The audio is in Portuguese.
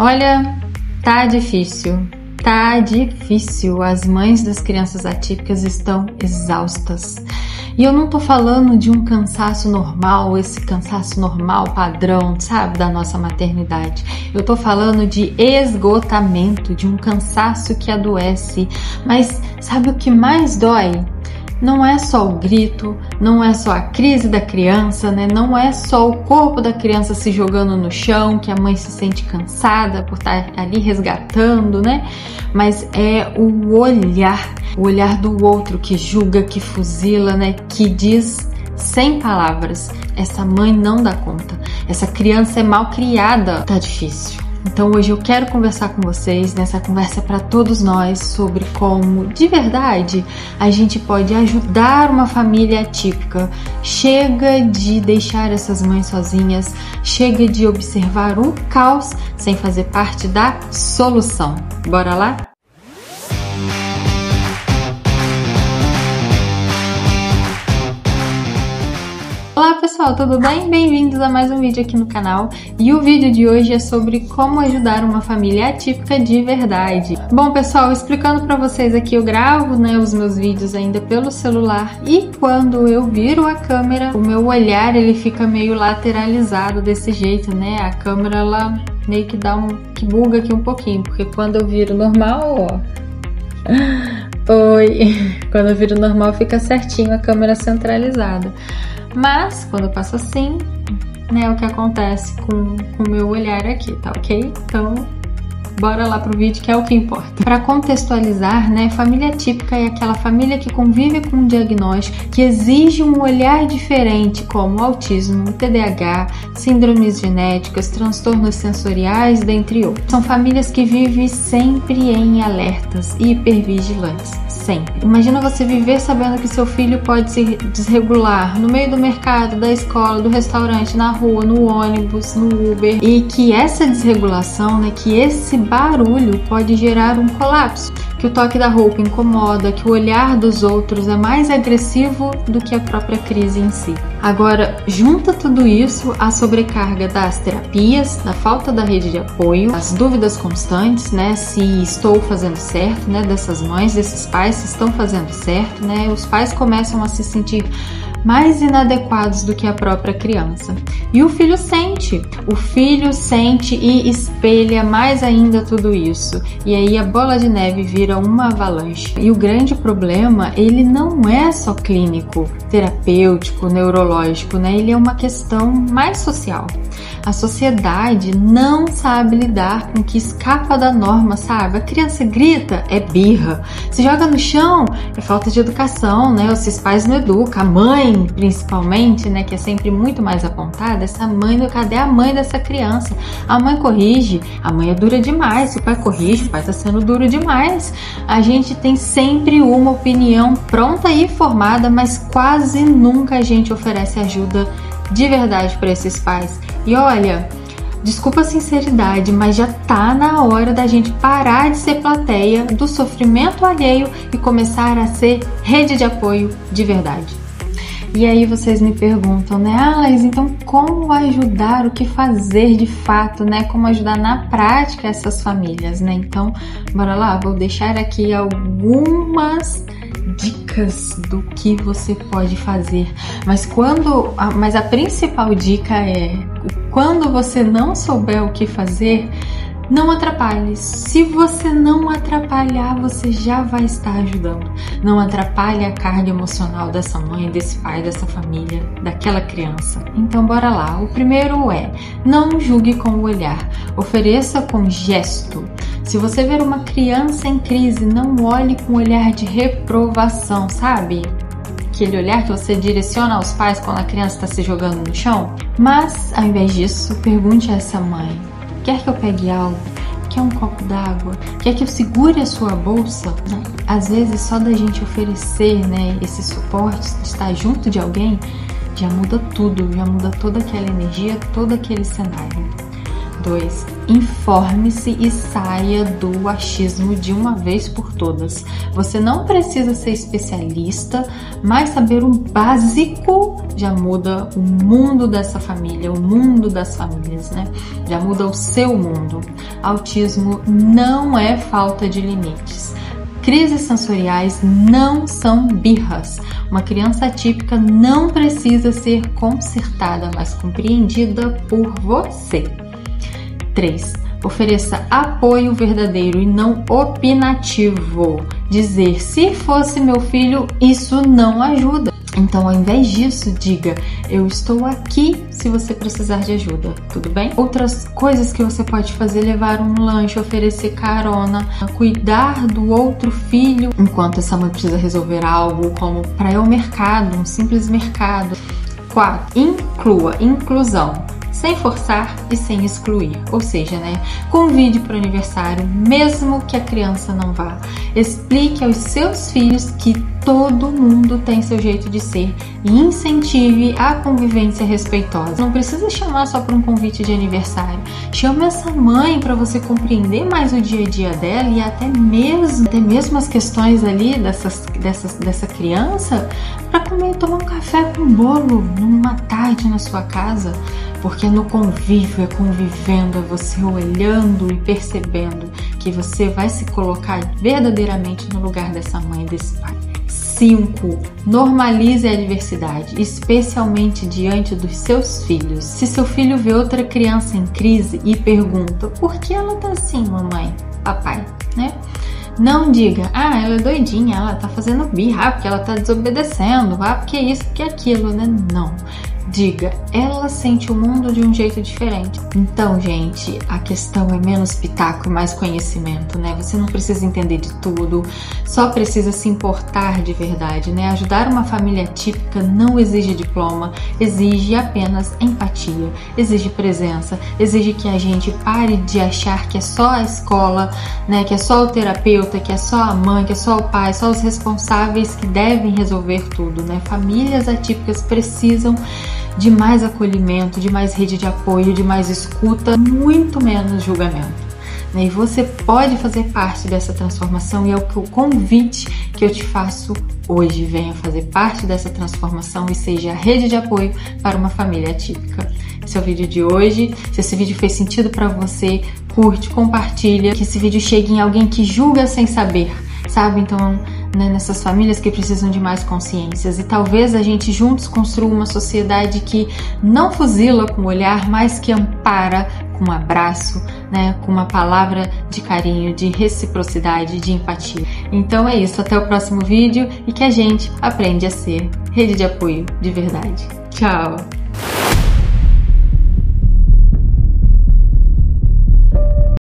Olha, tá difícil. Tá difícil. As mães das crianças atípicas estão exaustas. E eu não tô falando de um cansaço normal, esse cansaço normal padrão, sabe, da nossa maternidade. Eu tô falando de esgotamento, de um cansaço que adoece. Mas sabe o que mais dói? Não é só o grito, não é só a crise da criança, né? Não é só o corpo da criança se jogando no chão, que a mãe se sente cansada por estar ali resgatando, né? Mas é o olhar do outro que julga, que fuzila, né? Que diz sem palavras, essa mãe não dá conta, essa criança é mal criada, tá difícil. Então hoje eu quero conversar com vocês, nessa conversa para todos nós, sobre como, de verdade, a gente pode ajudar uma família atípica. Chega de deixar essas mães sozinhas, chega de observar um caos sem fazer parte da solução. Bora lá? Olá pessoal, tudo bem? Bem-vindos a mais um vídeo aqui no canal. E o vídeo de hoje é sobre como ajudar uma família atípica de verdade. Bom pessoal, explicando para vocês aqui, eu gravo, né, os meus vídeos ainda pelo celular e quando eu viro a câmera, o meu olhar ele fica meio lateralizado desse jeito, né? A câmera ela meio que que buga aqui um pouquinho, porque quando eu viro normal, ó. Quando eu viro normal fica certinho a câmera centralizada. Mas, quando eu passo assim, né, é o que acontece com o meu olhar aqui, tá ok? Então, bora lá pro vídeo que é o que importa. Para contextualizar, né, família atípica é aquela família que convive com um diagnóstico que exige um olhar diferente, como autismo, TDAH, síndromes genéticas, transtornos sensoriais, dentre outros. São famílias que vivem sempre em alertas e hipervigilantes. Sempre. Imagina você viver sabendo que seu filho pode se desregular no meio do mercado, da escola, do restaurante, na rua, no ônibus, no Uber, e que essa desregulação, né, que esse barulho pode gerar um colapso, que o toque da roupa incomoda, que o olhar dos outros é mais agressivo do que a própria crise em si. Agora, junta tudo isso à sobrecarga das terapias, da falta da rede de apoio, as dúvidas constantes, né, se estou fazendo certo, né, dessas mães, desses pais, se estão fazendo certo, né, os pais começam a se sentir mais inadequados do que a própria criança. E o filho sente e espelha mais ainda tudo isso. E aí a bola de neve vira uma avalanche. E o grande problema, ele não é só clínico, terapêutico, neurológico, né? Ele é uma questão mais social. A sociedade não sabe lidar com o que escapa da norma, sabe? A criança grita, é birra. Se joga no chão, é falta de educação, né? Os pais não educam. A mãe, principalmente, né, que é sempre muito mais apontada, essa mãe, cadê a mãe dessa criança? A mãe corrige, a mãe é dura demais, se o pai corrige, o pai tá sendo duro demais. A gente tem sempre uma opinião pronta e formada, mas quase nunca a gente oferece ajuda de verdade para esses pais. E olha, desculpa a sinceridade, mas já tá na hora da gente parar de ser plateia do sofrimento alheio e começar a ser rede de apoio de verdade. E aí vocês me perguntam, né? Laís, então como ajudar, o que fazer de fato, né? Como ajudar na prática essas famílias, né? Então, bora lá, vou deixar aqui algumas dicas do que você pode fazer. Mas a principal dica é, quando você não souber o que fazer, não atrapalhe. Se você não atrapalhar, você já vai estar ajudando. Não atrapalhe a carga emocional dessa mãe, desse pai, dessa família, daquela criança. Então bora lá. O primeiro é, não julgue com o olhar. Ofereça com gesto. Se você ver uma criança em crise, não olhe com olhar de reprovação, sabe? Aquele olhar que você direciona aos pais quando a criança está se jogando no chão. Mas, ao invés disso, pergunte a essa mãe: quer que eu pegue algo? Quer um copo d'água? Quer que eu segure a sua bolsa? Né? Às vezes, só da gente oferecer, né, esse suporte, estar junto de alguém, já muda tudo, já muda toda aquela energia, todo aquele cenário. 2. Informe-se e saia do achismo de uma vez por todas. Você não precisa ser especialista, mas saber o básico já muda o mundo dessa família, o mundo das famílias, né? Já muda o seu mundo. Autismo não é falta de limites. Crises sensoriais não são birras. Uma criança atípica não precisa ser consertada, mas compreendida por você. 3. Ofereça apoio verdadeiro e não opinativo. Dizer, se fosse meu filho, isso não ajuda. Então, ao invés disso, diga, eu estou aqui se você precisar de ajuda, tudo bem? Outras coisas que você pode fazer, levar um lanche, oferecer carona, cuidar do outro filho, enquanto essa mãe precisa resolver algo, como para ir ao mercado, um simples mercado. 4. Inclua, inclusão. Sem forçar e sem excluir, ou seja, convide para o aniversário, mesmo que a criança não vá. Explique aos seus filhos que todo mundo tem seu jeito de ser e incentive a convivência respeitosa. Não precisa chamar só para um convite de aniversário. Chame essa mãe para você compreender mais o dia a dia dela e até mesmo as questões ali dessa criança, para comer e tomar um café com bolo numa tarde na sua casa. Porque no convívio, é convivendo, é você olhando e percebendo que você vai se colocar verdadeiramente no lugar dessa mãe e desse pai. 5. Normalize a diversidade, especialmente diante dos seus filhos. Se seu filho vê outra criança em crise e pergunta, por que ela tá assim, mamãe, papai, Não diga, ela é doidinha, ela tá fazendo birra, porque ela tá desobedecendo, porque isso, porque aquilo, Não. Diga, ela sente o mundo de um jeito diferente. Então, gente, a questão é menos pitaco e mais conhecimento, Você não precisa entender de tudo, só precisa se importar de verdade, Ajudar uma família típica não exige diploma, exige apenas empatia, exige presença, exige que a gente pare de achar que é só a escola, que é só o terapeuta, que é só a mãe, que é só o pai, só os responsáveis que devem resolver tudo, Famílias atípicas precisam de mais acolhimento, de mais rede de apoio, de mais escuta, muito menos julgamento. E você pode fazer parte dessa transformação e é o convite que eu te faço hoje. Venha fazer parte dessa transformação e seja a rede de apoio para uma família atípica. Esse é o vídeo de hoje. Se esse vídeo fez sentido para você, curte, compartilha, que esse vídeo chegue em alguém que julga sem saber, sabe? Então, nessas famílias que precisam de mais consciências, e talvez a gente juntos construa uma sociedade que não fuzila com o olhar, mas que ampara com um abraço, com uma palavra de carinho, de reciprocidade, de empatia. Então é isso, até o próximo vídeo e que a gente aprende a ser rede de apoio de verdade. Tchau!